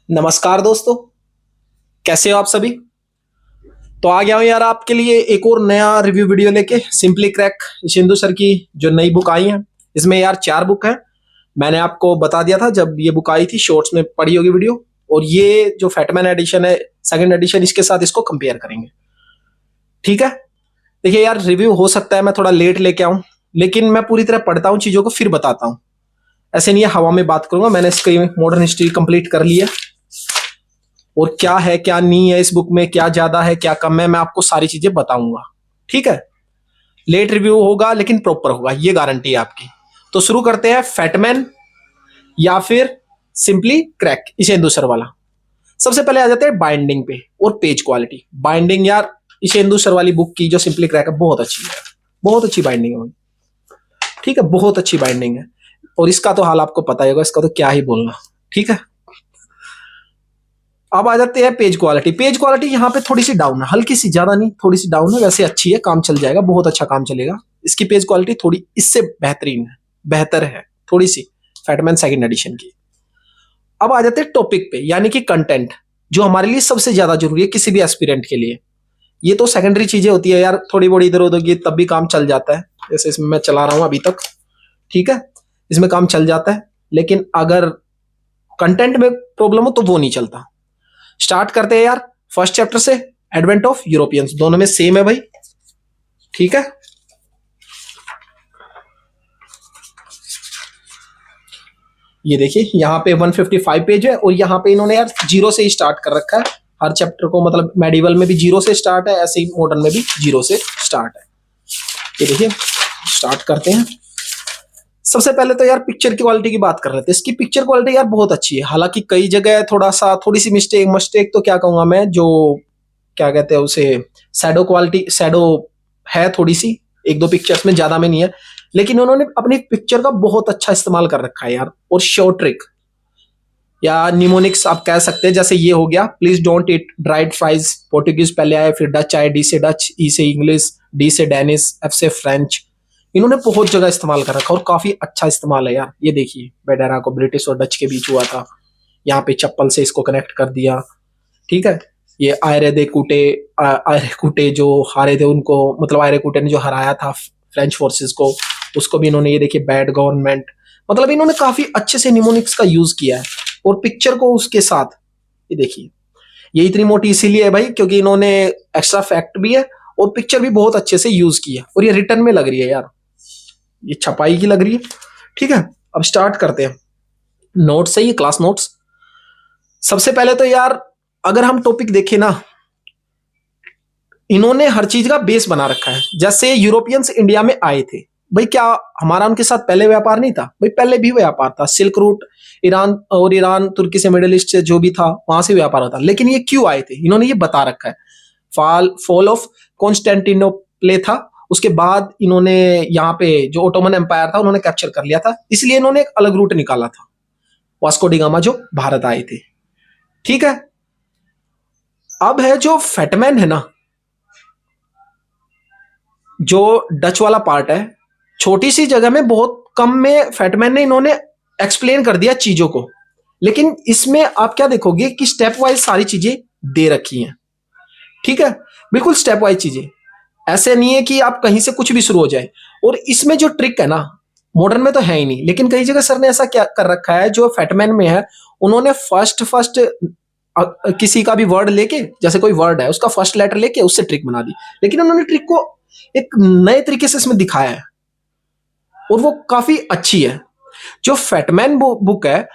नमस्कार दोस्तों। कैसे हो आप सभी। तो आ गया हूं यार आपके लिए एक और नया रिव्यू वीडियो लेके। सिंपली क्रैक ईशेंदु सर की जो नई बुक आई है, इसमें यार 4 बुक हैं। मैंने आपको बता दिया था जब ये बुक आई थी, शॉर्ट्स में पड़ी होगी वीडियो। और ये जो फैटमैन एडिशन है, सेकंड एडिशन, इसके साथ इसको कंपेयर करेंगे। ठीक है। देखिए यार, रिव्यू हो सकता है मैं थोड़ा लेट लेके आऊं, लेकिन मैं पूरी तरह पढ़ता हूं चीजों को फिर बताता हूं। ऐसे नहीं है हवा में बात करूंगा। मैंने इसकी मॉडर्न हिस्ट्री कंप्लीट कर ली है, और क्या है क्या नहीं है इस बुक में, क्या ज्यादा है क्या कम है, मैं आपको सारी चीजें बताऊंगा। ठीक है। लेट रिव्यू होगा लेकिन प्रॉपर होगा, ये गारंटी है आपकी। तो शुरू करते हैं, फैटमैन या फिर सिंपली क्रैक, ईशेंदु सर वाला। सबसे पहले आ जाते हैं बाइंडिंग पे और पेज क्वालिटी। बाइंडिंग यार ईशेंदु सर वाली बुक की जो सिंपली क्रैक है, बहुत अच्छी है। बहुत अच्छी बाइंडिंग है। ठीक है, बहुत अच्छी बाइंडिंग है। और इसका तो हाल आपको पता ही होगा, इसका तो क्या ही बोलना। ठीक है। अब आ जाते हैं पेज क्वालिटी। पेज क्वालिटी यहाँ पे थोड़ी सी डाउन है, हल्की सी, ज्यादा नहीं, थोड़ी सी डाउन है। वैसे अच्छी है, काम चल जाएगा, बहुत अच्छा काम चलेगा। इसकी पेज क्वालिटी थोड़ी इससे बेहतरीन है, बेहतर है थोड़ी सी, फैटमैन सेकंड एडिशन की। अब आ जाते हैं टॉपिक पे, यानी कि कंटेंट, जो हमारे लिए सबसे ज्यादा जरूरी है किसी भी एस्पिरेंट के लिए। ये तो सेकेंडरी चीजें होती है यार, थोड़ी बड़ी इधर उधर की, तब भी काम चल जाता है। जैसे इसमें मैं चला रहा हूं अभी तक, ठीक है, इसमें काम चल जाता है। लेकिन अगर कंटेंट में प्रॉब्लम हो तो वो नहीं चलता। स्टार्ट करते हैं यार फर्स्ट चैप्टर से, एडवेंट ऑफ यूरोपियंस। दोनों में सेम है भाई। ठीक है। ये देखिए यहाँ पे 155 पेज है, और यहाँ पे इन्होंने यार जीरो से ही स्टार्ट कर रखा है हर चैप्टर को। मतलब मेडिवल में भी जीरो से स्टार्ट है, ऐसे ही मॉडर्न में भी जीरो से स्टार्ट है। ये देखिए, स्टार्ट करते हैं। सबसे पहले तो यार पिक्चर की क्वालिटी की बात कर रहे थे। इसकी पिक्चर क्वालिटी यार बहुत अच्छी है। हालांकि कई जगह थोड़ी सी मिस्टेक तो क्या कहूंगा मैं, जो क्या कहते हैं उसे, शैडो क्वालिटी, शैडो है थोड़ी सी, एक दो पिक्चर्स में, ज्यादा में नहीं है। लेकिन उन्होंने अपनी पिक्चर का बहुत अच्छा इस्तेमाल कर रखा है यार। और शॉर्ट ट्रिक या निमोनिक्स आप कह सकते हैं, जैसे ये हो गया, please don't eat dried fries. Portuguese पहले आए, फिर डच आए, डी से डच, ई से इंग्लिश, डी से डेनिश, एफ से फ्रेंच। इन्होंने बहुत जगह इस्तेमाल कर रखा और काफी अच्छा इस्तेमाल है यार। ये देखिए, बेडेरा को ब्रिटिश और डच के बीच हुआ था, यहाँ पे चप्पल से इसको कनेक्ट कर दिया। ठीक है। ये आयरे कूटे जो हारे थे उनको, मतलब आयरे कूटे ने जो हराया था फ्रेंच फोर्सेस को, उसको भी इन्होंने, ये देखिए, बैड गवर्नमेंट। मतलब इन्होंने काफी अच्छे से निमोनिक्स का यूज किया है, और पिक्चर को उसके साथ, ये देखिए, ये इतनी मोटी इसीलिए है भाई क्योंकि इन्होंने एक्स्ट्रा फैक्ट भी है और पिक्चर भी बहुत अच्छे से यूज की है। और ये रिटर्न में लग रही है यार, ये छपाई की लग रही है। ठीक है। अब स्टार्ट करते हैं। नोट्स है ये, क्लास नोट्स। सबसे पहले तो यार अगर हम टॉपिक देखें ना, इन्होंने हर चीज का बेस बना रखा है। जैसे यूरोपियंस इंडिया में आए थे भाई, क्या हमारा उनके साथ पहले व्यापार नहीं था भाई? पहले भी व्यापार था, सिल्क रूट, ईरान तुर्की से, मिडिल ईस्ट से जो भी था वहां से व्यापार होता। लेकिन ये क्यों आए थे, इन्होंने ये बता रखा है। फॉल ऑफ कॉन्स्टेंटिनोपल था, उसके बाद इन्होंने यहाँ पे जो ओटोमन एम्पायर था उन्होंने कैप्चर कर लिया था, इसलिए इन्होंने एक अलग रूट निकाला था, वास्को डी गामा, जो भारत आए थे। ठीक है। अब है जो फैटमैन है ना, जो डच वाला पार्ट है, छोटी सी जगह में, बहुत कम में फैटमैन ने इन्होंने एक्सप्लेन कर दिया चीजों को। लेकिन इसमें आप क्या देखोगे कि स्टेप वाइज सारी चीजें दे रखी हैं। ठीक है, बिल्कुल स्टेप वाइज चीजें, ऐसे नहीं है कि आप कहीं से कुछ भी शुरू हो जाए। और इसमें जो ट्रिक है ना, मॉडर्न में तो है ही नहीं, लेकिन कई जगह सर ने ऐसा क्या कर रखा है जो फैटमैन में है, उन्होंने फर्स्ट किसी का भी वर्ड लेके, जैसे कोई वर्ड है उसका फर्स्ट लेटर लेके उससे ट्रिक बना दी। लेकिन उन्होंने ट्रिक को एक नए तरीके से इसमें दिखाया है, और वो काफी अच्छी है। जो फैटमैन बुक है,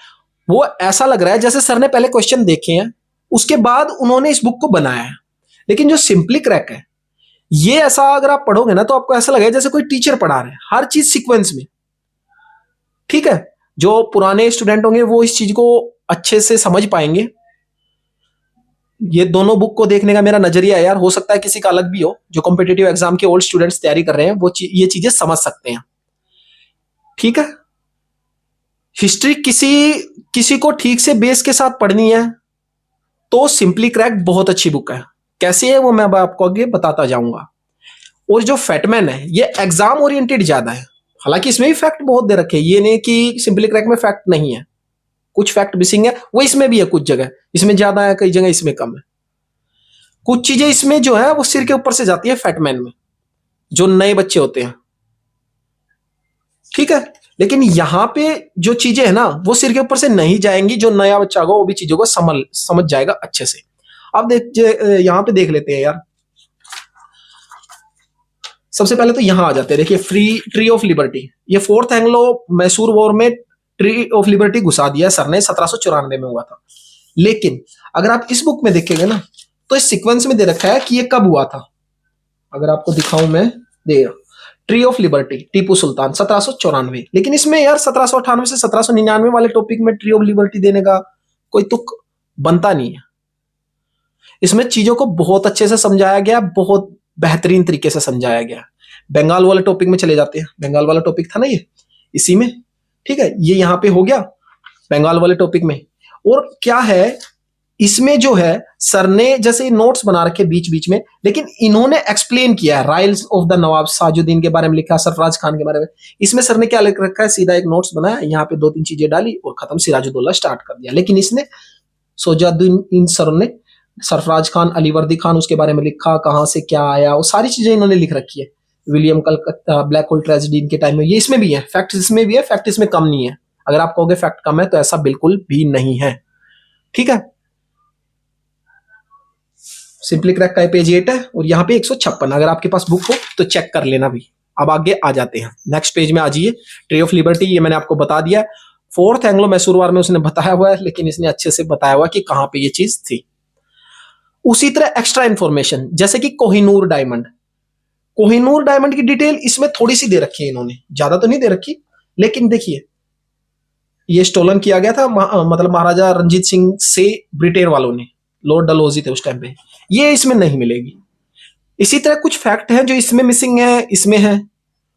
वो ऐसा लग रहा है जैसे सर ने पहले क्वेश्चन देखे हैं, उसके बाद उन्होंने इस बुक को बनाया है। लेकिन जो सिंपली क्रैक है, ये ऐसा अगर आप पढ़ोगे ना तो आपको ऐसा लगेगा जैसे कोई टीचर पढ़ा रहे हैं, हर चीज सीक्वेंस में। ठीक है। जो पुराने स्टूडेंट होंगे वो इस चीज को अच्छे से समझ पाएंगे। ये दोनों बुक को देखने का मेरा नजरिया है यार, हो सकता है किसी का अलग भी हो। जो कॉम्पिटिटिव एग्जाम के ओल्ड स्टूडेंट्स तैयारी कर रहे हैं वो ये चीजें समझ सकते हैं। ठीक है। हिस्ट्री किसी को ठीक से बेस के साथ पढ़नी है तो सिंपली क्रैक बहुत अच्छी बुक है। कैसे है वो मैं आपको आगे बताता जाऊंगा। और जो फैटमैन है, ये एग्जाम ओरिएंटेड ज्यादा है। हालांकि इसमें भी फैक्ट बहुत दे रखे हैं, ये नहीं कि सिंपली क्रैक में फैक्ट नहीं है, कुछ फैक्ट मिसिंग है, वो इसमें भी है, कुछ जगह इसमें ज्यादा है, कई जगह इसमें कम है। कुछ चीजें इसमें जो है वो सिर के ऊपर से जाती है फैटमैन में, जो नए बच्चे होते हैं, ठीक है। लेकिन यहां पे जो चीजें है ना वो सिर के ऊपर से नहीं जाएंगी, जो नया बच्चा होगा वो भी चीजों को समझ जाएगा अच्छे से। अब यहां पे देख लेते हैं यार, सबसे पहले तो यहां आ जाते हैं, देखिए फ्री ट्री ऑफ लिबर्टी, ये फोर्थ एंग्लो मैसूर वॉर में ट्री ऑफ लिबर्टी घुसा दिया सर ने, 1794 में हुआ था। लेकिन अगर आप इस बुक में देखेंगे ना तो इस सीक्वेंस में दे रखा है कि ये कब हुआ था। अगर आपको दिखाऊं मैं, देखिए tree of liberty Tipu Sultan 1794, लेकिन इसमें यार 1798 से 1799 वाले टॉपिक में ट्री ऑफ लिबर्टी देने का कोई तुक बनता नहीं है। इसमें चीजों को बहुत अच्छे से समझाया गया, बहुत बेहतरीन तरीके से समझाया गया। बंगाल वाले टॉपिक में चले जाते हैं, बंगाल वाला टॉपिक था ना ये, इसी में, ठीक है, ये यहां पे हो गया बंगाल वाले टॉपिक में। और क्या है इसमें जो है सर ने जैसे नोट्स बना रखे बीच बीच में, लेकिन इन्होंने एक्सप्लेन किया है, राइल्स ऑफ द नवाब साजुद्दीन के बारे में लिखा, सरफराज खान के बारे में। इसमें सर ने क्या लिख रखा है, सीधा एक नोट्स बनाया, यहाँ पे 2-3 चीजें डाली और खत्म, सिराजुद्दौला स्टार्ट कर दिया। लेकिन इसने सोजाउद्दीन सर ने सरफराज खान, अलीवर्दी खान, उसके बारे में लिखा, कहां से क्या आया, वो सारी चीजें इन्होंने लिख रखी है। William Calcutta, black hole tragedy इनके टाइम में, ये इसमें भी है, फैक्ट इसमें भी है, फैक्ट इसमें कम नहीं है। अगर आप कहोगे फैक्ट कम है तो ऐसा बिल्कुल भी नहीं है, ठीक है। सिंपली क्रैक का पेज 8 है और यहाँ पे 156, अगर आपके पास बुक हो तो चेक कर लेना भी। अब आगे आ जाते हैं, नेक्स्ट पेज में आ जाइए। ट्री ऑफ लिबर्टी ये मैंने आपको बता दिया, फोर्थ एंग्लो मैसूर वार में उसने बताया हुआ है, लेकिन इसने अच्छे से बताया हुआ कि कहां पे ये चीज थी। उसी तरह एक्स्ट्रा इंफॉर्मेशन, जैसे कि कोहिनूर डायमंड, कोहिनूर डायमंड की डिटेल इसमें थोड़ी सी दे रखी है इन्होंने, ज्यादा तो नहीं दे रखी, लेकिन देखिए ये स्टोलन किया गया था मतलब महाराजा रंजीत सिंह से ब्रिटेन वालों ने, लॉर्ड डलहौजी थे उस टाइम पे, ये इसमें नहीं मिलेगी। इसी तरह कुछ फैक्ट हैं जो इसमें मिसिंग है, इसमें है,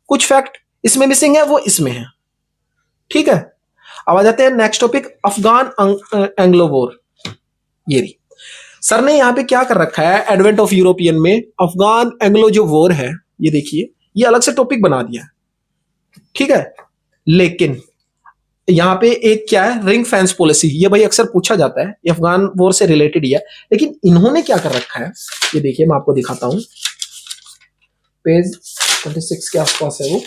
कुछ फैक्ट इसमें मिसिंग है वो इसमें है, ठीक है। अब आ जाते हैं next topic, Afghan Anglo war. ये भी सर ने यहां पे क्या कर रखा है, एडवेंट ऑफ यूरोपियन में अफगान एंग्लो जो वॉर है, ये देखिए ये अलग से टॉपिक बना दिया है, ठीक है। लेकिन यहां पे एक क्या है, रिंग फेंस पॉलिसी, ये भाई अक्सर पूछा जाता है, ये अफगान वॉर से रिलेटेड ही है, लेकिन इन्होंने क्या कर रखा है, ये देखिए मैं आपको दिखाता हूं, पेज 26 के आसपास है वो,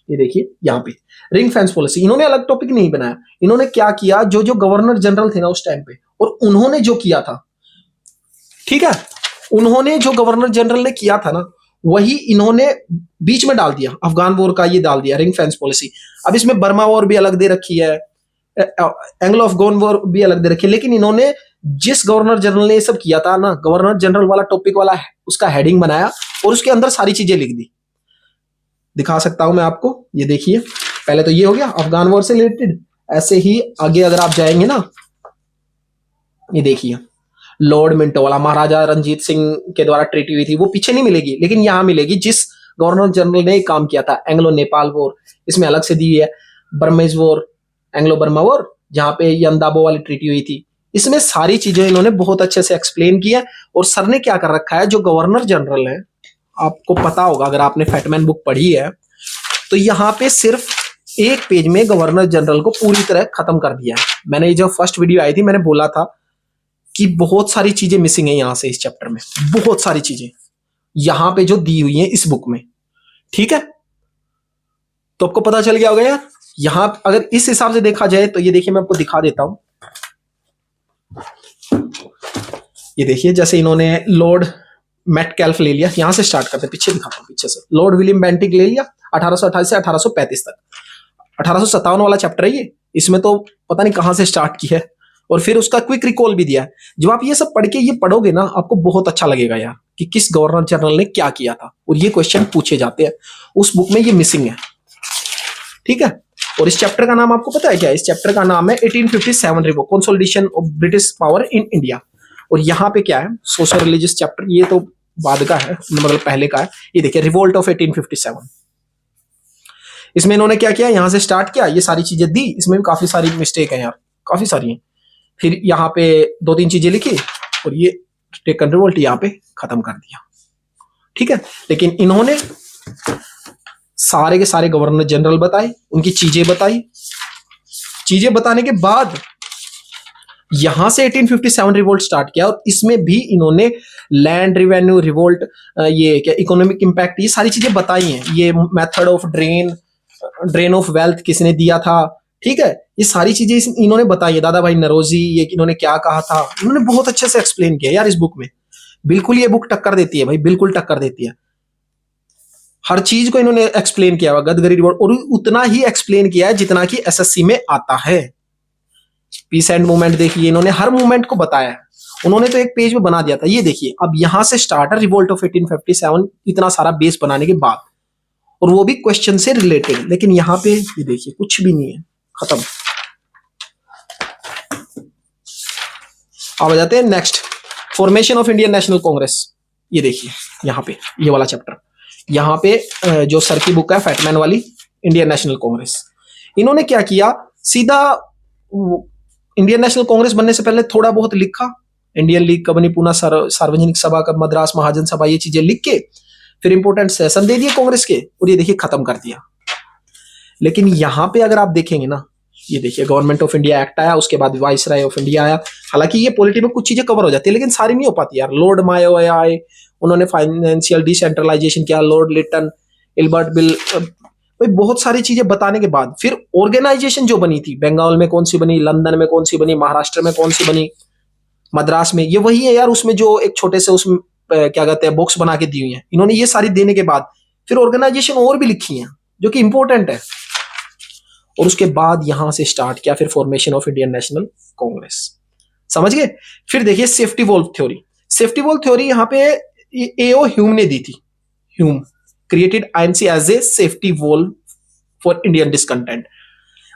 ये देखिए यहां पे रिंग फेंस पॉलिसी, इन्होंने अलग टॉपिक नहीं बनाया। इन्होंने क्या किया, जो जो गवर्नर जनरल थे ना उस टाइम पे, और उन्होंने जो किया था, ठीक है, उन्होंने जो गवर्नर जनरल ने किया था ना वही इन्होंने बीच में डाल दिया, अफगान वॉर का ये डाल दिया रिंग फेंस पॉलिसी। अब इसमें बर्मा वॉर भी अलग दे रखी है, एंग्लो अफगान वॉर भी अलग दे रखी है, लेकिन इन्होंने जिस गवर्नर जनरल ने ये सब किया था ना, गवर्नर जनरल वाला टॉपिक वाला उसका हेडिंग बनाया और उसके अंदर सारी चीजें लिख दी। दिखा सकता हूं मैं आपको, ये देखिए, पहले तो ये हो गया अफगान वॉर से रिलेटेड। ऐसे ही आगे अगर आप जाएंगे ना, ये देखिए लॉर्ड मिंटो वाला, महाराजा रंजीत सिंह के द्वारा ट्रीटी हुई थी, वो पीछे नहीं मिलेगी, लेकिन यहां मिलेगी जिस गवर्नर जनरल ने काम किया था। एंग्लो नेपाल वॉर इसमें अलग से दी हुई है, बर्मेज वॉर, एंग्लो बर्मा वॉर, जहां पे यंदाबो वाली ट्रीटी हुई थी, इसमें सारी चीजें इन्होंने बहुत अच्छे से एक्सप्लेन किया। और सर ने क्या कर रखा है, जो गवर्नर जनरल है, आपको पता होगा अगर आपने फैटमैन बुक पढ़ी है, तो यहाँ पे सिर्फ एक पेज में गवर्नर जनरल को पूरी तरह खत्म कर दिया है। मैंने ये जो फर्स्ट वीडियो आई थी मैंने बोला था कि बहुत सारी चीजें मिसिंग है यहां से, इस चैप्टर में बहुत सारी चीजें यहां पे जो दी हुई हैं इस बुक में, ठीक है। तो आपको पता चल गया होगा यार, यहां अगर इस हिसाब से देखा जाए तो ये देखिए मैं आपको दिखा देता हूं, ये देखिए जैसे इन्होंने लॉर्ड मेटकैल्फ ले लिया, यहां से स्टार्ट करते, पीछे दिखाता हूं, पीछे से लॉर्ड विलियम बेंटिक ले लिया 1828 से 1835 तक, 1857 वाला चैप्टर है ये, इसमें तो पता नहीं कहां से स्टार्ट किया है, और फिर उसका क्विक रिकॉल भी दिया है। जब आप ये सब पढ़ के ये पढ़ोगे ना, आपको बहुत अच्छा लगेगा यार कि किस गवर्नर जनरल ने क्या किया था, और ये क्वेश्चन पूछे जाते हैं उस बुक में, ये मिसिंग है, ठीक है। और इस चैप्टर का नाम आपको पता है क्या, इस चैप्टर का नाम है 1857 revolt, consolidation of British power in India. और यहाँ पे क्या है, सोशल रिलीजियस चैप्टर, ये तो बाद का है, मतलब पहले का है। ये देखिए रिवोल्ट ऑफ 1857, इसमें इन्होंने क्या किया, यहां से स्टार्ट किया, ये सारी चीजें दी, इसमें भी काफी सारी मिस्टेक है यार, काफी सारी हैं। फिर यहाँ पे 2-3 चीजें लिखी और ये टेकन रिवोल्ट यहाँ पे खत्म कर दिया, ठीक है। लेकिन इन्होंने सारे के सारे गवर्नर जनरल बताए, उनकी चीजें बताई, चीजें बताने के बाद यहां से 1857 रिवोल्ट स्टार्ट किया, और इसमें भी इन्होंने लैंड रेवेन्यू रिवोल्ट, ये क्या इकोनॉमिक इंपैक्ट, ये सारी चीजें बताई हैं। ये method of drain of wealth किसने दिया था, ठीक है, ये सारी चीजें इन्होंने बताई है। दादा भाई नरोजी, ये इन्होंने क्या कहा था, इन्होंने बहुत अच्छे से एक्सप्लेन किया यार इस बुक में। बिल्कुल ये बुक टक्कर देती है भाई, बिल्कुल टक्कर देती है। हर चीज को इन्होंने एक्सप्लेन किया हुआ गदगरी रिवोल्ट, और उतना ही एक्सप्लेन किया है जितना कि एसएससी में आता है। पीस एंड मूवमेंट देखिए, इन्होंने हर मूवमेंट को बताया है। उन्होंने तो एक पेज में बना दिया था, ये देखिए। अब यहां से स्टार्ट है रिवोल्ट ऑफ 1857, इतना सारा बेस बनाने के बाद, और वो भी क्वेश्चन से रिलेटेड। लेकिन यहां पे ये देखिए कुछ भी नहीं है, खत्म। अब आ जाते हैं next, formation of Indian National Congress. ये देखिए यहां पे ये वाला चैप्टर, यहां पे जो सर की बुक है फैटमैन वाली, इंडियन नेशनल कांग्रेस। इन्होंने क्या किया, सीधा इंडियन नेशनल कांग्रेस बनने से पहले थोड़ा बहुत लिखा, इंडियन लीग कब बनी, पूना सार्वजनिक सभा कब, मद्रास महाजन सभा, ये चीजें लिख के फिर इंपोर्टेंट सेशन दे दिए कांग्रेस के, और ये देखिए खत्म कर दिया। लेकिन यहां पे अगर आप देखेंगे ना, ये देखिए गवर्नमेंट ऑफ इंडिया एक्ट आया, उसके बाद वाइसराय ऑफ इंडिया आया। हालांकि ये पॉलिटी में कुछ चीजें कवर हो जाती है, लेकिन सारी नहीं हो पाती यार। लॉर्ड मायो आए, उन्होंने फाइनेंशियल डिसेंट्रलाइजेशन किया, लॉर्ड लिटन, इल्बर्ट बिल, भाई बहुत सारी चीजें बताने के बाद फिर ऑर्गेनाइजेशन जो बनी थी, बंगाल में कौन सी बनी, लंदन में कौन सी बनी, महाराष्ट्र में कौन सी बनी, मद्रास में, ये वही है यार। उसमें जो एक छोटे से उसमें क्या कहते हैं बॉक्स बना के दी हुई है इन्होंने, ये सारी देने के बाद फिर ऑर्गेनाइजेशन और भी लिखी है जो कि इंपॉर्टेंट है। और उसके बाद यहां से स्टार्ट किया फिर formation of Indian National Congress, समझ गए। फिर देखिए safety valve theory. Safety valve theory यहां पे एओ ह्यूम ने दी थी। Hume created INC as a safety valve for Indian discontent,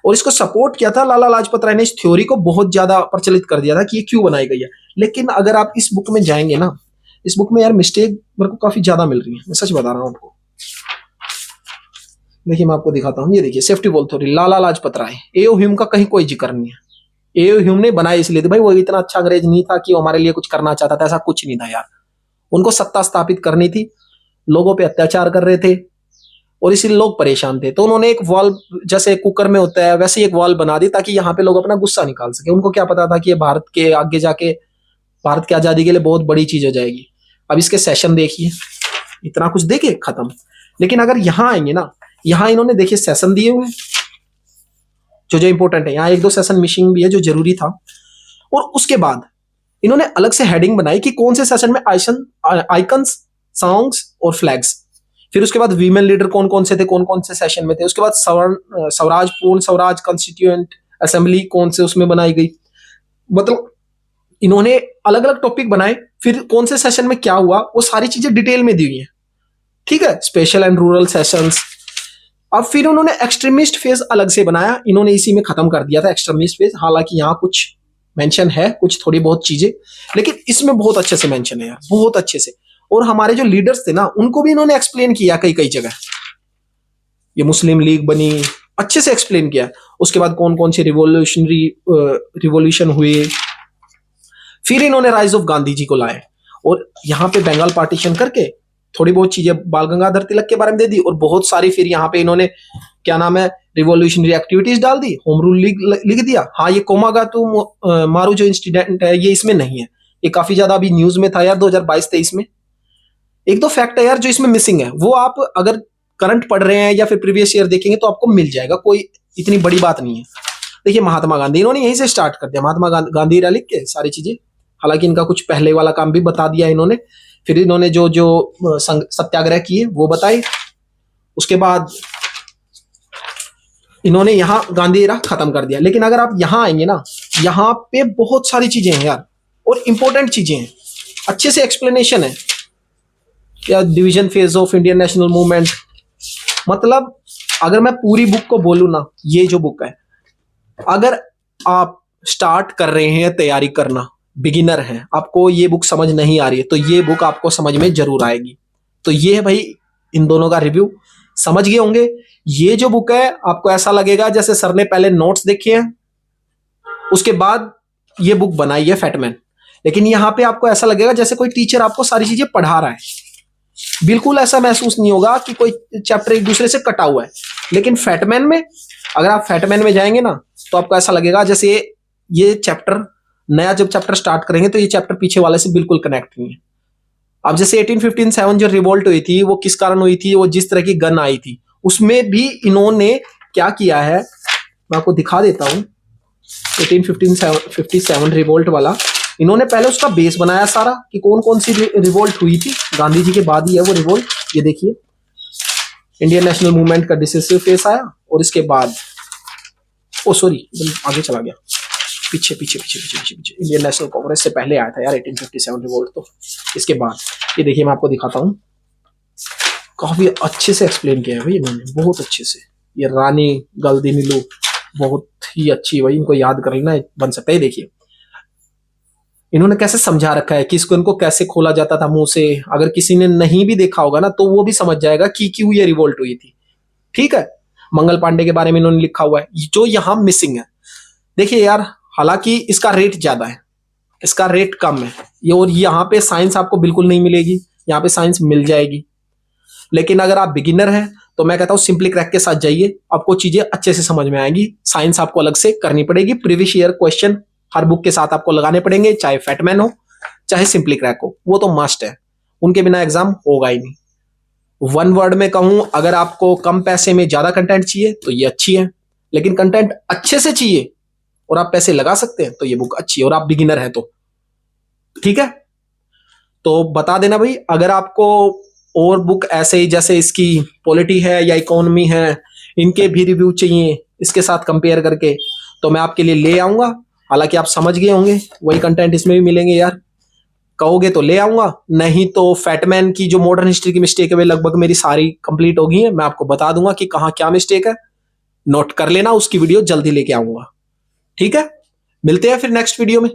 और इसको सपोर्ट किया था लाला लाजपत राय ने। इस थ्योरी को बहुत ज्यादा प्रचलित कर दिया था कि ये क्यों बनाई गई है। लेकिन अगर आप इस बुक में जाएंगे ना, इस बुक में यार मिस्टेक मेरे को काफी ज्यादा मिल रही है, मैं सच बता रहा हूं आपको। देखिए मैं आपको दिखाता हूं, ये देखिए safety valve theory, Lala Lajpat Rai. एओ ह्यूम का कहीं कोई जिक्र नहीं है। एओ ह्यूम ने बनाई इसलिए थी भाई, वो इतना अच्छा अंग्रेज नहीं था कि वो हमारे लिए कुछ करना चाहता था, ऐसा कुछ नहीं था यार। उनको सत्ता स्थापित करनी थी, लोगों पे अत्याचार कर रहे थे और इसीलिए लोग परेशान थे। तो उन्होंने एक वॉल्व, जैसे कुकर में होता है वैसे ही एक वॉल्व बना दी, ताकि यहाँ पे लोग अपना गुस्सा निकाल सके। उनको क्या पता था कि ये भारत के आगे जाके भारत की आजादी के लिए बहुत बड़ी चीज हो जाएगी। अब इसके सेशन देखिए, इतना कुछ देखे खत्म। लेकिन अगर यहां आएंगे ना, यहां इन्होंने देखिए सेशन दिए हुए जो इंपॉर्टेंट है। यहाँ एक दो सेशन मिसिंग भी है जो जरूरी था। और उसके बाद इन्होंने अलग से हेडिंग बनाई कि कौन से सेशन में आइकन्स, सॉन्ग्स और फ्लैग्स। फिर उसके बाद वीमेन लीडर कौन कौन से थे, कौन कौन से सेशन में थे। उसके बाद स्वराज, पूर्ण स्वराज, कॉन्स्टिट्यूएंट असेंबली कौन से उसमें बनाई गई। मतलब इन्होंने अलग अलग टॉपिक बनाए, फिर कौन से सेशन में क्या हुआ वो सारी चीजें डिटेल में दी हुई है, ठीक है। Special and rural sessions. अब फिर उन्होंने एक्सट्रीमिस्ट फेज अलग से बनाया, इन्होंने इसी में खत्म कर दिया था एक्सट्रीमिस्ट फेज। हालांकि यहाँ कुछ मेंशन है, कुछ थोड़ी बहुत चीजें, लेकिन इसमें बहुत अच्छे से मेंशन है यार, बहुत अच्छे से। और हमारे जो लीडर्स थे ना, उनको भी इन्होंने एक्सप्लेन किया कई कई जगह। ये मुस्लिम लीग बनी, अच्छे से एक्सप्लेन किया। उसके बाद कौन कौन से रिवोल्यूशन हुए। फिर इन्होंने राइज ऑफ गांधी जी को लाए, और यहाँ पे बंगाल पार्टीशन करके थोड़ी बहुत चीजें बाल गंगाधर तिलक के बारे में दे दी, और बहुत सारी फिर यहाँ पे इन्होंने क्या नाम है रिवोल्यूशनरी एक्टिविटीज डाल दी, होम रूल लिख दिया। हाँ, ये कोमागातु मारू जो इंसिडेंट है ये इसमें नहीं है, ये काफी ज्यादा अभी न्यूज में था यार 2022-23 में। एक दो फैक्ट है यार जो इसमें मिसिंग है, वो आप अगर करंट पढ़ रहे हैं या फिर प्रीवियस ईयर देखेंगे तो आपको मिल जाएगा, कोई इतनी बड़ी बात नहीं है। देखिए महात्मा गांधी, इन्होंने यहीं से स्टार्ट कर दिया, महात्मा गांधी लिख के सारी चीजें। हालांकि इनका कुछ पहले वाला काम भी बता दिया इन्होंने। फिर इन्होंने जो जो सत्याग्रह किए वो बताए। उसके बाद इन्होंने यहाँ गांधी एरा खत्म कर दिया। लेकिन अगर आप यहाँ आएंगे ना, यहाँ पे बहुत सारी चीजें हैं यार, और इंपॉर्टेंट चीजें हैं, अच्छे से एक्सप्लेनेशन है। या division phase of Indian national movement, मतलब अगर मैं पूरी बुक को बोलूं ना, ये जो बुक है, अगर आप स्टार्ट कर रहे हैं तैयारी करना, बिगिनर हैं, आपको ये बुक समझ नहीं आ रही है, तो ये बुक आपको समझ में जरूर आएगी। तो ये है भाई इन दोनों का रिव्यू, समझ गए होंगे। ये जो बुक है आपको ऐसा लगेगा जैसे सर ने पहले नोट्स देखे हैं, उसके बाद ये बुक बनाई है फैटमैन। लेकिन यहां पे आपको ऐसा लगेगा जैसे कोई टीचर आपको सारी चीजें पढ़ा रहा है। बिल्कुल ऐसा महसूस नहीं होगा कि कोई चैप्टर एक दूसरे से कटा हुआ है। लेकिन फैटमैन में, अगर आप फैटमैन में जाएंगे ना, तो आपको ऐसा लगेगा जैसे ये चैप्टर नया जब चैप्टर स्टार्ट करेंगे तो ये चैप्टर पीछे वाले से बिल्कुल कनेक्ट नहीं है। अब जैसे 1857 जो रिवोल्ट हुई थी वो किस कारण हुई थी, वो जिस तरह की गन आई थी उसमें भी इन्होंने क्या किया है, मैं आपको दिखा देता हूं। 1857 रिवोल्ट वाला इन्होंने पहले उसका बेस बनाया सारा कि कौन कौन सी रिवोल्ट हुई थी, गांधी जी के बाद ही है वो रिवोल्ट। ये देखिए इंडियन नेशनल मूवमेंट का डिसिसिव फेस आया और इसके बाद ओ सॉरी आगे चला गया, पीछे पीछे पीछे पीछे पीछे पीछे इंडियन नेशनल कांग्रेस से पहले आया था यार 1857 रिवोल्ट। तो इसके बाद ये देखिए मैं आपको दिखाता हूँ, काफी अच्छे से एक्सप्लेन किया है भाई इन्होंने, बहुत अच्छे से। ये रानी गल्दी नीलू बहुत ही अच्छी भाई, इनको याद कर लेना बन सकता है। देखिए इन्होंने कैसे समझा रखा है कि इसको इनको कैसे खोला जाता था मुंह से, अगर किसी ने नहीं भी देखा होगा ना तो वो भी समझ जाएगा कि क्यों ये रिवोल्ट हुई थी। ठीक है, मंगल पांडे के बारे में इन्होंने लिखा हुआ है जो यहां मिसिंग है। देखिए यार हालांकि इसका रेट ज्यादा है, इसका रेट कम है ये, और यहाँ पे साइंस आपको बिल्कुल नहीं मिलेगी, यहाँ पे साइंस मिल जाएगी। लेकिन अगर आप बिगिनर हैं तो मैं कहता हूं सिंपली क्रैक के साथ जाइए, आपको चीजें अच्छे से समझ में आएंगी। साइंस आपको अलग से करनी पड़ेगी, प्रीवियस ईयर क्वेश्चन हर बुक के साथ आपको लगाने पड़ेंगे, चाहे फैटमैन हो चाहे सिंपली क्रैक हो, वो तो मस्ट है, उनके बिना एग्जाम होगा ही नहीं। वन वर्ड में कहूं, अगर आपको कम पैसे में ज्यादा कंटेंट चाहिए तो ये अच्छी है, लेकिन कंटेंट अच्छे से चाहिए और आप पैसे लगा सकते हैं तो ये बुक अच्छी है, और आप बिगिनर हैं तो ठीक है। तो बता देना भाई, अगर आपको और बुक ऐसे ही जैसे इसकी पॉलिटी है या इकोनॉमी है इनके भी रिव्यू चाहिए इसके साथ कंपेयर करके, तो मैं आपके लिए ले आऊंगा। हालांकि आप समझ गए होंगे वही कंटेंट इसमें भी मिलेंगे यार, कहोगे तो ले आऊंगा, नहीं तो फैटमैन की जो मॉडर्न हिस्ट्री की मिस्टेक है वे लगभग मेरी सारी कंप्लीट हो गई है, मैं आपको बता दूंगा कि कहाँ क्या मिस्टेक है, नोट कर लेना, उसकी वीडियो जल्दी लेके आऊंगा। ठीक है, मिलते हैं फिर नेक्स्ट वीडियो में।